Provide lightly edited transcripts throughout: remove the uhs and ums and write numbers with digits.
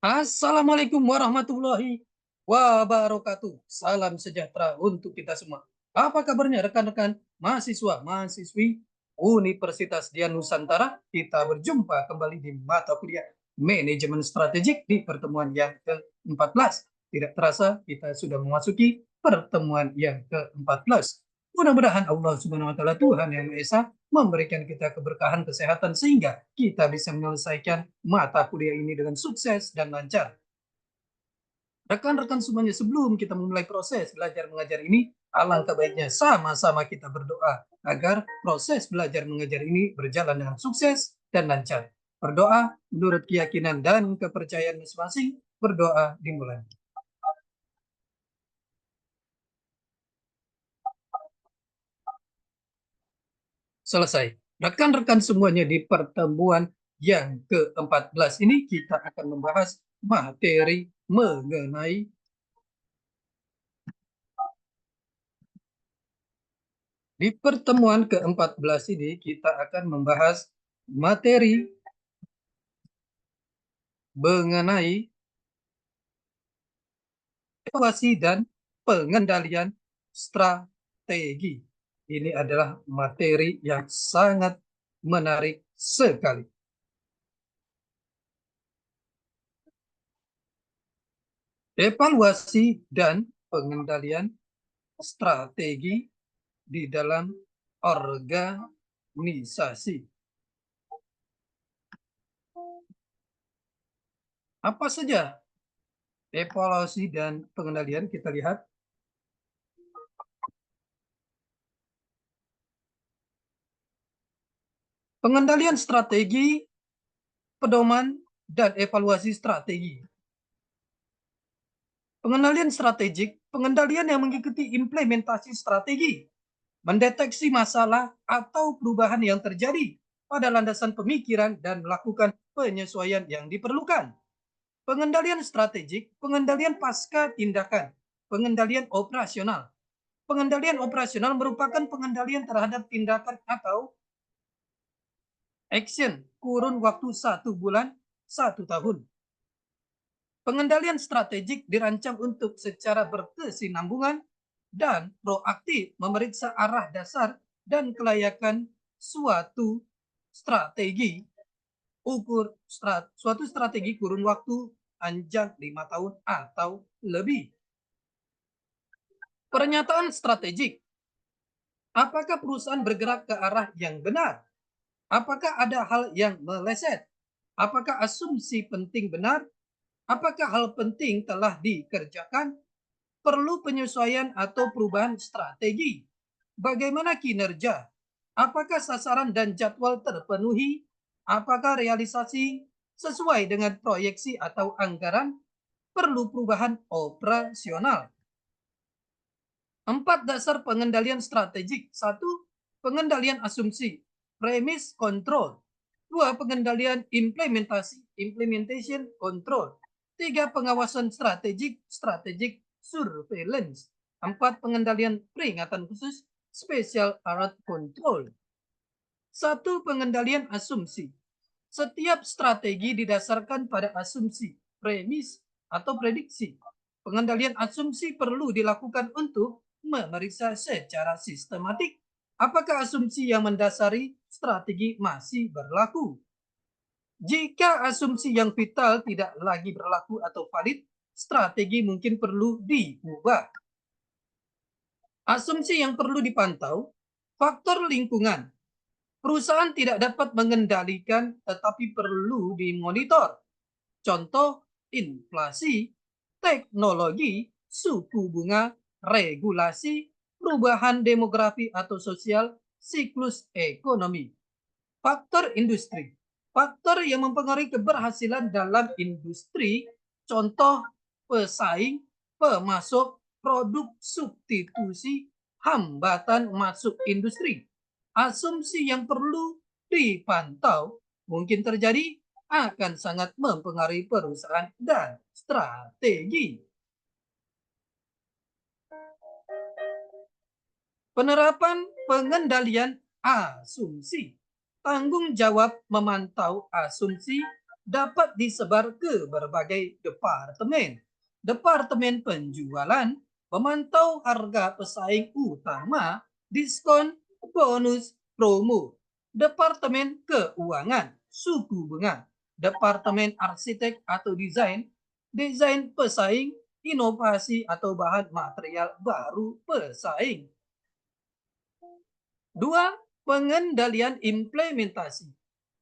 Assalamualaikum warahmatullahi wabarakatuh. Salam sejahtera untuk kita semua. Apa kabarnya rekan-rekan mahasiswa, mahasiswi Universitas Dian Nusantara? Kita berjumpa kembali di mata kuliah Manajemen Strategik di pertemuan yang ke-14. Tidak terasa kita sudah memasuki pertemuan yang ke-14. Mudah-mudahan Allah Subhanahu wa taala Tuhan yang Maha Esa memberikan kita keberkahan kesehatan sehingga kita bisa menyelesaikan mata kuliah ini dengan sukses dan lancar. Rekan-rekan semuanya, sebelum kita memulai proses belajar mengajar ini, alangkah baiknya sama-sama kita berdoa agar proses belajar mengajar ini berjalan dengan sukses dan lancar. Berdoa menurut keyakinan dan kepercayaan masing-masing. Berdoa dimulai. Selesai. Rekan-rekan semuanya, di pertemuan yang ke-14 ini kita akan membahas materi mengenai di pertemuan ke-14 ini kita akan membahas materi mengenai evaluasi dan pengendalian strategi. Ini adalah materi yang sangat menarik sekali. Evaluasi dan pengendalian strategi di dalam organisasi. Apa saja evaluasi dan pengendalian? Kita lihat. Pengendalian strategi, pedoman, dan evaluasi strategi. Pengendalian strategik, pengendalian yang mengikuti implementasi strategi, mendeteksi masalah atau perubahan yang terjadi pada landasan pemikiran dan melakukan penyesuaian yang diperlukan. Pengendalian strategik, pengendalian pasca tindakan, pengendalian operasional. Pengendalian operasional merupakan pengendalian terhadap tindakan atau action kurun waktu 1 bulan, 1 tahun. Pengendalian strategik dirancang untuk secara berkesinambungan dan proaktif memeriksa arah dasar dan kelayakan suatu strategi suatu strategi kurun waktu panjang 5 tahun atau lebih. Pernyataan strategik. Apakah perusahaan bergerak ke arah yang benar? Apakah ada hal yang meleset? Apakah asumsi penting benar? Apakah hal penting telah dikerjakan? Perlu penyesuaian atau perubahan strategi? Bagaimana kinerja? Apakah sasaran dan jadwal terpenuhi? Apakah realisasi sesuai dengan proyeksi atau anggaran? Perlu perubahan operasional. 4 dasar pengendalian strategik. 1. Pengendalian asumsi, premise control. 2. Pengendalian implementasi, implementation control. 3. Pengawasan strategik, strategic surveillance. 4. Pengendalian peringatan khusus, special alert control. 1. Pengendalian asumsi. Setiap strategi didasarkan pada asumsi, premis, atau prediksi. Pengendalian asumsi perlu dilakukan untuk memeriksa secara sistematik apakah asumsi yang mendasari strategi masih berlaku. Jika asumsi yang vital tidak lagi berlaku atau valid, strategi mungkin perlu diubah. Asumsi yang perlu dipantau, faktor lingkungan. Perusahaan tidak dapat mengendalikan tetapi perlu dimonitor. Contoh, inflasi, teknologi, suku bunga, regulasi, perubahan demografi atau sosial, siklus ekonomi. Faktor industri. Faktor yang mempengaruhi keberhasilan dalam industri, contoh pesaing, pemasok, produk substitusi, hambatan masuk industri. Asumsi yang perlu dipantau mungkin terjadi akan sangat mempengaruhi perusahaan dan strategi. Penerapan pengendalian asumsi. Tanggung jawab memantau asumsi dapat disebar ke berbagai departemen. Departemen penjualan memantau harga pesaing utama, diskon, bonus, promo. Departemen keuangan, suku bunga. Departemen arsitek atau desain, desain pesaing, inovasi atau bahan material baru pesaing. Dua, pengendalian implementasi.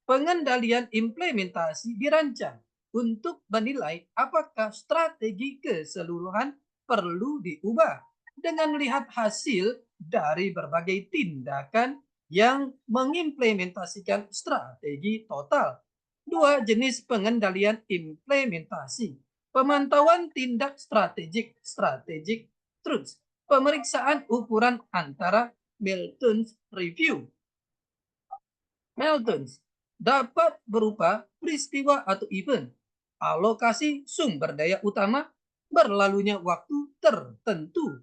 Pengendalian implementasi dirancang untuk menilai apakah strategi keseluruhan perlu diubah dengan melihat hasil dari berbagai tindakan yang mengimplementasikan strategi total. Dua jenis pengendalian implementasi. Pemantauan tindak strategik, strategic truths. Pemeriksaan ukuran antara Milton's Review. Milton's dapat berupa peristiwa atau event, alokasi sumber daya utama, berlalunya waktu tertentu.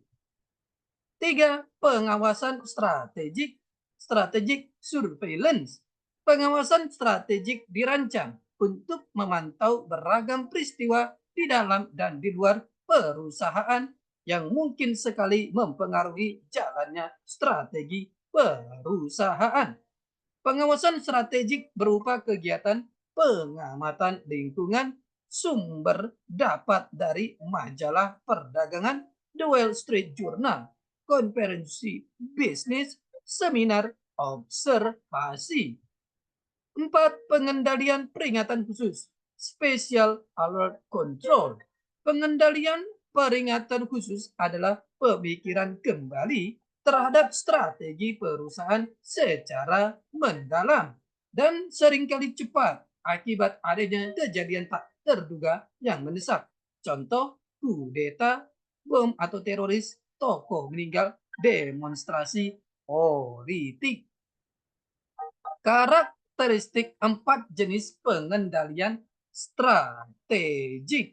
Tiga, pengawasan strategik, strategic surveillance. Pengawasan strategik dirancang untuk memantau beragam peristiwa di dalam dan di luar perusahaan yang mungkin sekali mempengaruhi jalannya strategi perusahaan. Pengawasan strategik berupa kegiatan pengamatan lingkungan, sumber dapat dari majalah perdagangan, The Wall Street Journal, konferensi bisnis, seminar, observasi. 4. Pengendalian peringatan khusus, Special Alert Control. Pengendalian peringatan khusus adalah pemikiran kembali terhadap strategi perusahaan secara mendalam dan seringkali cepat akibat adanya kejadian tak terduga yang mendesak. Contoh, kudeta, bom atau teroris, tokoh meninggal, demonstrasi politik. Karakteristik 4 jenis pengendalian strategik.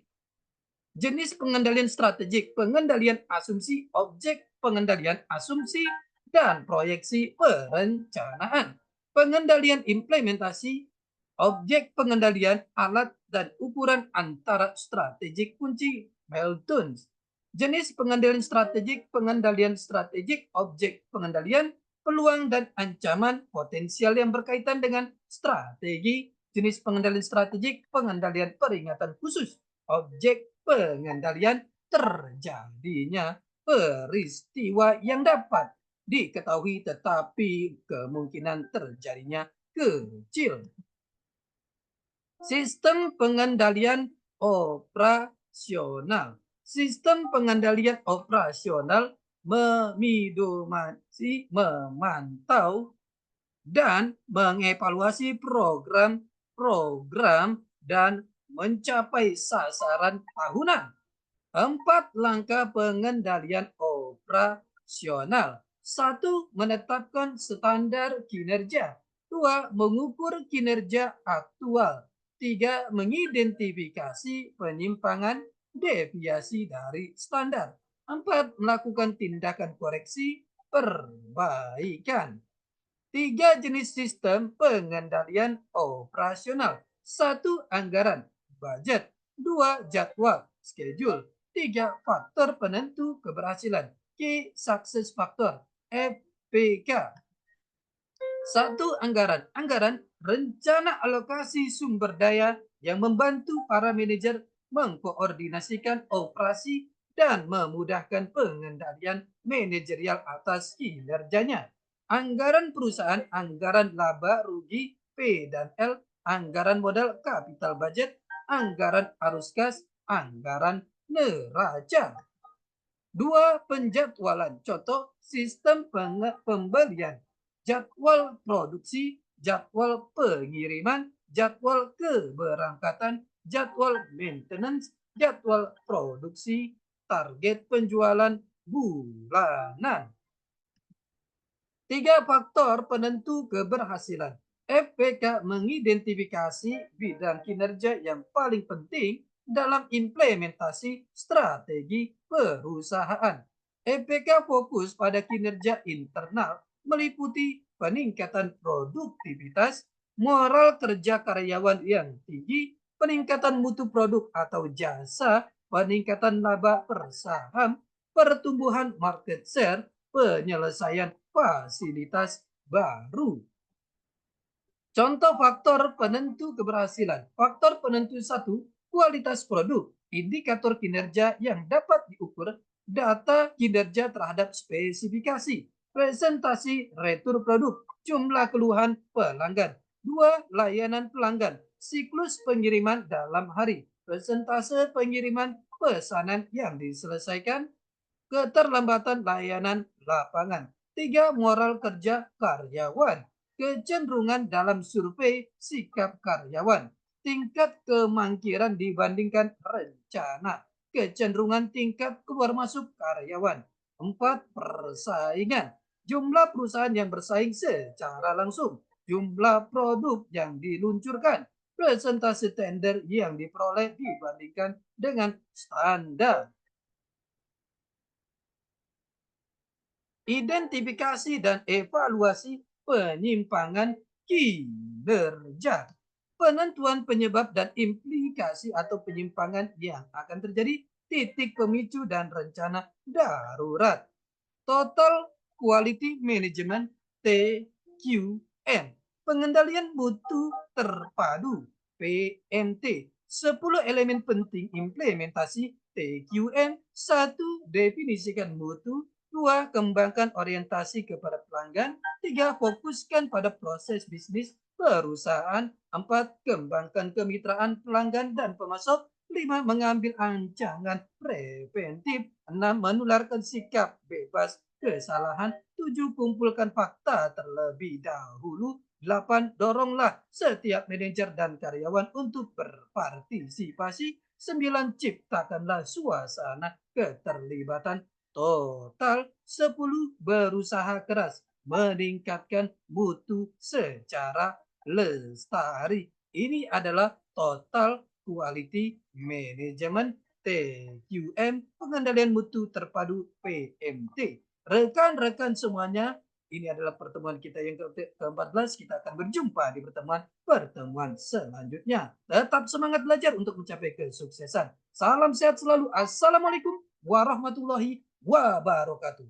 Jenis pengendalian strategik, pengendalian asumsi objek, pengendalian asumsi, dan proyeksi perencanaan. Pengendalian implementasi, objek pengendalian, alat, dan ukuran antara strategik kunci Milton's. Jenis pengendalian strategik, objek pengendalian, peluang dan ancaman potensial yang berkaitan dengan strategi. Jenis pengendalian strategik, pengendalian peringatan khusus, objek pengendalian, terjadinya peristiwa yang dapat diketahui tetapi kemungkinan terjadinya kecil. Sistem pengendalian operasional. Sistem pengendalian operasional meminimasi, memantau, dan mengevaluasi program dan mencapai sasaran tahunan. 4 langkah pengendalian operasional. 1. Menetapkan standar kinerja. 2. Mengukur kinerja aktual. 3. Mengidentifikasi penyimpangan, deviasi dari standar. 4. Melakukan tindakan koreksi perbaikan. 3 jenis sistem pengendalian operasional. 1. Anggaran, budget. 2. Jadwal, schedule. 3. Faktor penentu keberhasilan, Key Success Factor, FPK. 1. Anggaran. Anggaran, rencana alokasi sumber daya yang membantu para manajer mengkoordinasikan operasi dan memudahkan pengendalian manajerial atas kinerjanya. Anggaran perusahaan, anggaran laba rugi P dan L, anggaran modal capital budget, anggaran arus kas, anggaran neraca. 2. Penjadwalan. Contoh, sistem pembelian, jadwal produksi, jadwal pengiriman, jadwal keberangkatan, jadwal maintenance, jadwal produksi, target penjualan bulanan. 3. Faktor penentu keberhasilan. FPK mengidentifikasi bidang kinerja yang paling penting dalam implementasi strategi perusahaan. FPK fokus pada kinerja internal meliputi peningkatan produktivitas, moral kerja karyawan yang tinggi, peningkatan mutu produk atau jasa, peningkatan laba per saham, pertumbuhan market share, penyelesaian fasilitas baru. Contoh faktor penentu keberhasilan. Faktor penentu satu, kualitas produk. Indikator kinerja yang dapat diukur, data kinerja terhadap spesifikasi, presentasi retur produk, jumlah keluhan pelanggan. Dua, layanan pelanggan. Siklus pengiriman dalam hari, persentase pengiriman pesanan yang diselesaikan, keterlambatan layanan lapangan. Tiga, moral kerja karyawan. Kecenderungan dalam survei sikap karyawan. Tingkat kemangkiran dibandingkan rencana. Kecenderungan tingkat keluar masuk karyawan. Empat, persaingan. Jumlah perusahaan yang bersaing secara langsung. Jumlah produk yang diluncurkan. Presentasi tender yang diperoleh dibandingkan dengan standar. Identifikasi dan evaluasi penyimpangan kinerja. Penentuan penyebab dan implikasi atau penyimpangan yang akan terjadi, titik pemicu dan rencana darurat. Total Quality Management (TQM). Pengendalian mutu terpadu (PMT). 10 elemen penting implementasi TQM. 1. Definisikan mutu. 2. Kembangkan orientasi kepada pelanggan. 3. Fokuskan pada proses bisnis perusahaan. 4. Kembangkan kemitraan pelanggan dan pemasok. 5. Mengambil ancaman preventif. 6. Menularkan sikap bebas kesalahan. 7. Kumpulkan fakta terlebih dahulu. 8. Doronglah setiap manajer dan karyawan untuk berpartisipasi. 9. Ciptakanlah suasana keterlibatan total. 10. Berusaha keras meningkatkan mutu secara lestari. Ini adalah total quality management (TQM), pengendalian mutu terpadu (PMT). Rekan-rekan semuanya, ini adalah pertemuan kita yang ke-14. Kita akan berjumpa di pertemuan selanjutnya. Tetap semangat belajar untuk mencapai kesuksesan. Salam sehat selalu. Assalamualaikum warahmatullahi wabarakatuh.